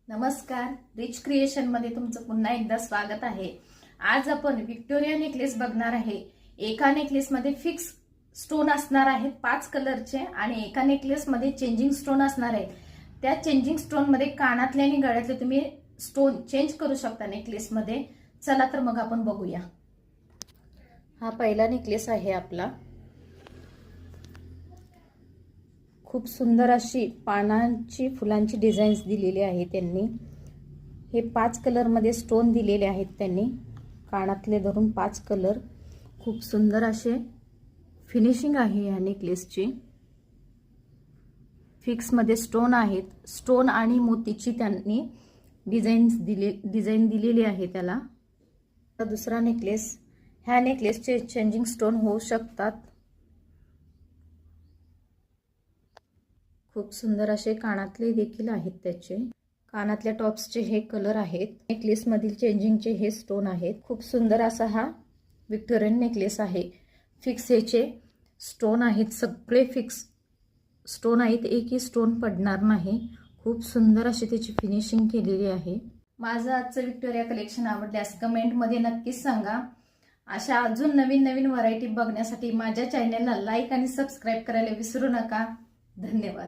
नमस्कार, rich creation मध्ये तुमचं पुन्हा एकदा स्वागत आहे। आज आपण व्हिक्टोरिया नेकलेस बघणार आहे। एका नेकलेस मध्ये फिक्स स्टोन असणार आहेत 5 कलरचे आणि एका नेकलेस मध्ये चेंजिंग स्टोन असणार आहे। त्या चेंजिंग स्टोन मध्ये कानातले आणि गळ्यातले तुम्ही स्टोन चेंज करू शकता नेकलेस मध्ये। चला तर मग आपण बघूया। हा पहिला नेकलेस आहे आपला। खूप सुंदर अशी पानांची फुलांची डिझाईन्स दिलेली आहे त्यांनी। हे 5 कलर मध्ये स्टोन दिलेले आहेत त्यांनी, कानातले धरून 5 कलर। खूप सुंदर असे फिनिशिंग आहे या नेकलेसची। फिक्स मध्ये स्टोन आहेत, स्टोन आणि मोतीची त्यांनी डिझाईन दिलेली आहे त्याला। दुसरा नेकलेस, ह्या नेकलेसचे चेंजिंग स्टोन होऊ शकतात। खूप सुंदर असे कानातले देखील आहेत त्याचे। कानातल्या टॉप्सचे हे कलर आहेत। नेकलेस मधील चेंजिंगचे हे स्टोन आहेत। खूप सुंदर असा हा व्हिक्टोरियन नेकलेस आहे। फिक्स ह्याचे स्टोन आहेत, सगळे फिक्स स्टोन आहेत, एकही स्टोन पडणार नाही। खूप सुंदर अशी त्याची फिनिशिंग केलेली आहे। माझं आजचं व्हिक्टोरिया कलेक्शन आवडल्यास कमेंट मध्ये नक्कीच सांगा। अशा अजून नवीन व्हरायटी बघण्यासाठी माझ्या चॅनलला लाईक आणि सबस्क्राइब करायला विसरू नका। धन्यवाद।